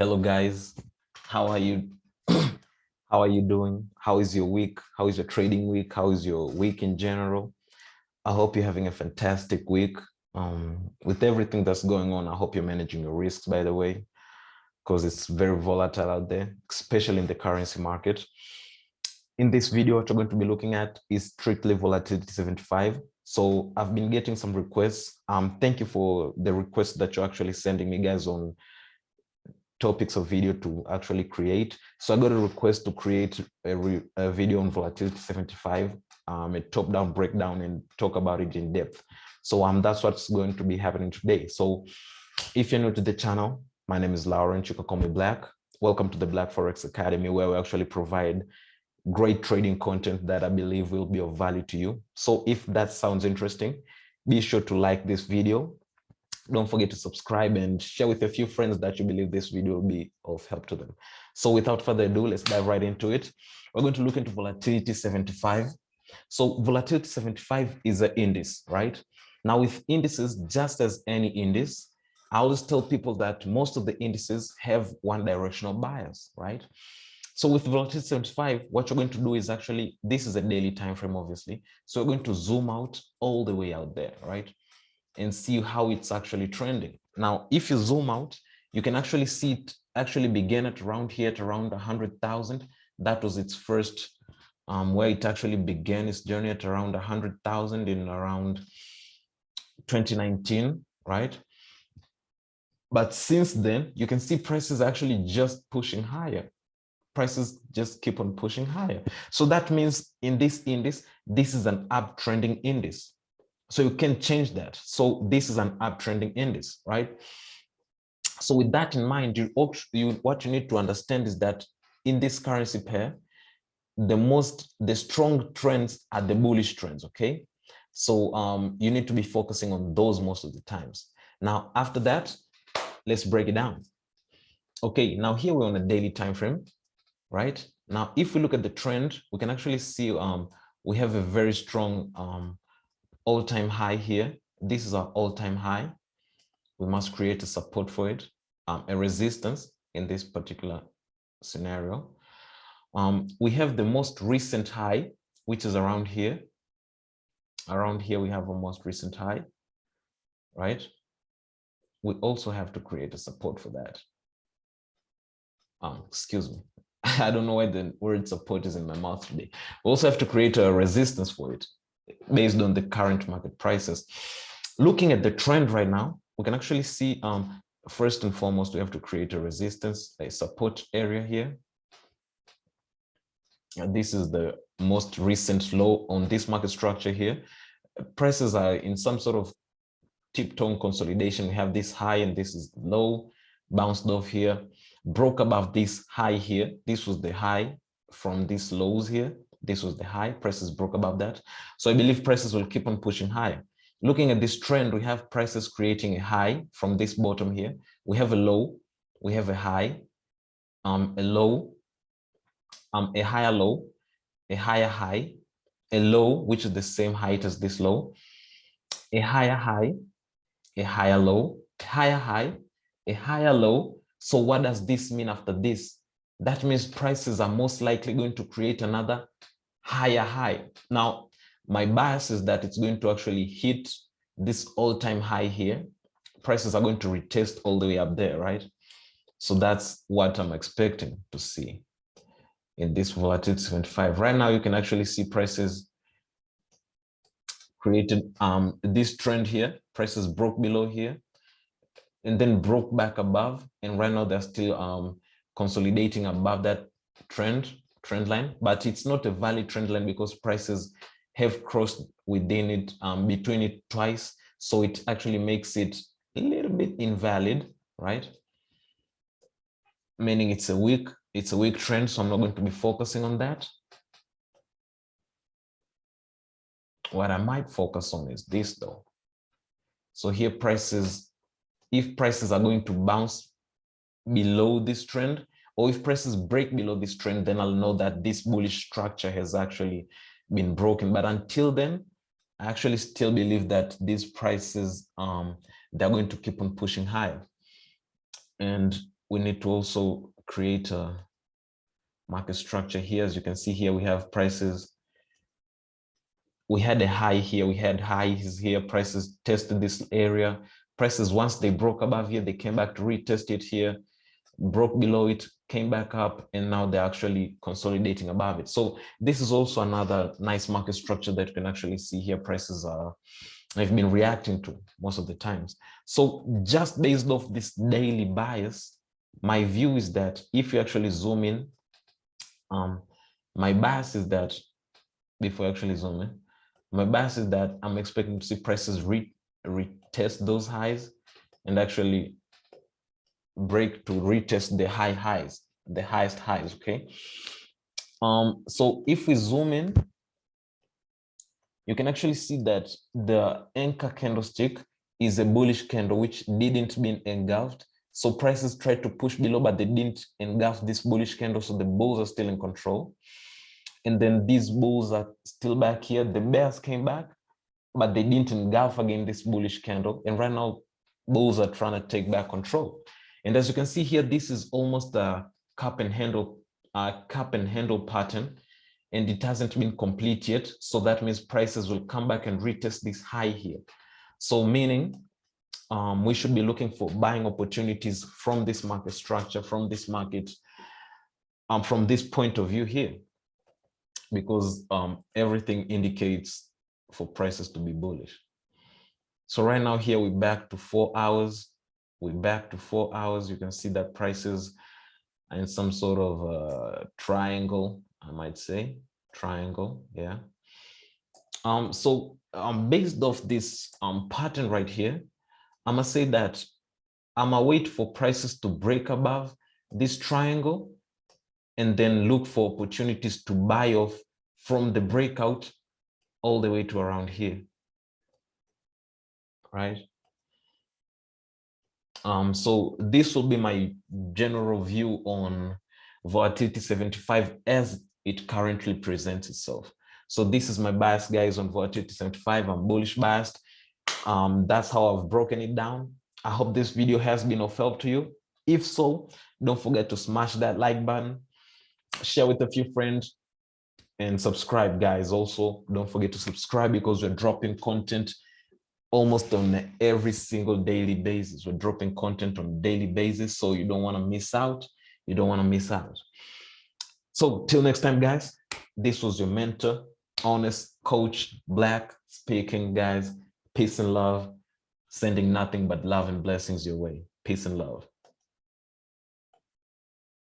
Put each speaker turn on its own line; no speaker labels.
Hello guys, how are you? How are you doing? How is your week? How is your trading week? How is your week in general? I hope you're having a fantastic week. With everything that's going on, I hope you're managing your risks, by the way, because it's very volatile out there, especially in the currency market. In this video, what you're going to be looking at is strictly volatility 75. So I've been getting some requests. Thank you for the requests that you're actually sending me, guys, on topics of video to actually create. So I got a request to create a video on volatility 75, a top-down breakdown, and talk about it in depth. So that's what's going to be happening today. So if you're new to the channel, my name is Lauren. You can call me Black. Welcome to the Black Forex Academy, where we actually provide great trading content that I believe will be of value to you. So if that sounds interesting, be sure to like this video. Don't forget to subscribe and share with a few friends that you believe this video will be of help to them. So without further ado, let's dive right into it. We're going to look into volatility 75. So volatility 75 is an index, right? Now with indices, just as any index, I always tell people that most of the indices have one directional bias, right? So with volatility 75, what you're going to do is actually, this is a daily time frame, obviously. So we're going to zoom out all the way out there, right? And see how it's actually trending. Now, if you zoom out, you can actually see it actually began at around here at around 100,000. That was its first, where it actually began its journey at around 100,000 in around 2019, right? But since then, you can see prices actually just pushing higher. Prices just keep on pushing higher. So that means in this index, this is an uptrending index. So you can change that. So this is an uptrending index, right? So with that in mind, what you need to understand is that in this currency pair, the strong trends are the bullish trends, okay? So you need to be focusing on those most of the times. Now, after that, let's break it down. Okay, now here we're on a daily time frame, right? Now, if we look at the trend, we can actually see we have a very strong all-time high here. This is our all-time high. We must create a support for it, a resistance in this particular scenario. We have the most recent high, which is around here. Around here, we have a most recent high, right? We also have to create a support for that. Excuse me. I don't know why the word support is in my mouth today. We also have to create a resistance for it, based on the current market prices. Looking at the trend right now, we can actually see first and foremost, we have to create a resistance, a support area here. And this is the most recent low on this market structure here. Prices are in some sort of tiptoe consolidation. We have this high and this is low, bounced off here, broke above this high here. This was the high from these lows here. This was the high, prices broke above that. So I believe prices will keep on pushing higher. Looking at this trend, we have prices creating a high from this bottom here. We have a low, we have a high, a low, a higher low, a higher high, a low, which is the same height as this low, a higher high, a higher low, higher high, a higher low. So what does this mean after this? That means prices are most likely going to create another higher high. Now, my bias is that it's going to actually hit this all-time high here. Prices are going to retest all the way up there, right? So that's what I'm expecting to see in this volatility 75. Right now, you can actually see prices created this trend here. Prices broke below here and then broke back above. And right now, they're still consolidating above that trend line, but it's not a valid trend line because prices have crossed within it, between it twice. So it actually makes it a little bit invalid, right? Meaning it's a weak trend. So I'm not going to be focusing on that. What I might focus on is this though. So here prices, if prices are going to bounce below this trend, or if prices break below this trend, then I'll know that this bullish structure has actually been broken. But until then, I actually still believe that these prices, they're going to keep on pushing higher. And we need to also create a market structure here. As you can see here, we have prices. We had a high here, we had highs here, prices tested this area. Prices, once they broke above here, they came back to retest it here, broke below it, came back up, and now they're actually consolidating above it. So this is also another nice market structure that you can actually see here. Prices have been reacting to most of the times. So just based off this daily bias, my view is that if you actually zoom in, my bias is that, before I actually zoom in, my bias is that I'm expecting to see prices retest those highs and actually break to retest the high highs, the highest highs, okay? So if we zoom in, you can actually see that the anchor candlestick is a bullish candle which didn't been engulfed. So prices tried to push below, but they didn't engulf this bullish candle. So the bulls are still in control. And then these bulls are still back here. The bears came back, but they didn't engulf again this bullish candle. And right now, bulls are trying to take back control. And as you can see here, this is almost a cup and handle pattern, and it hasn't been complete yet. So that means prices will come back and retest this high here. So meaning we should be looking for buying opportunities from this market structure, from this market, from this point of view here, because everything indicates for prices to be bullish. So right now here, we're back to 4 hours. We're back to 4 hours. You can see that prices are in some sort of triangle, I might say, triangle, yeah. So based off this pattern right here, I'm gonna say that I'm gonna wait for prices to break above this triangle and then look for opportunities to buy off from the breakout all the way to around here, right? So this will be my general view on volatility 75 as it currently presents itself. So this is my bias, guys, on volatility 75. I'm bullish biased. That's how I've broken it down. I hope this video has been of help to you. If so, don't forget to smash that like button, share with a few friends, and subscribe, guys. Also, don't forget to subscribe because we're dropping content almost on every single daily basis. We're dropping content on a daily basis, so you don't want to miss out. You don't want to miss out. So till next time, guys, this was your mentor, honest coach, Black, speaking, guys. Peace and love, sending nothing but love and blessings your way. Peace and love.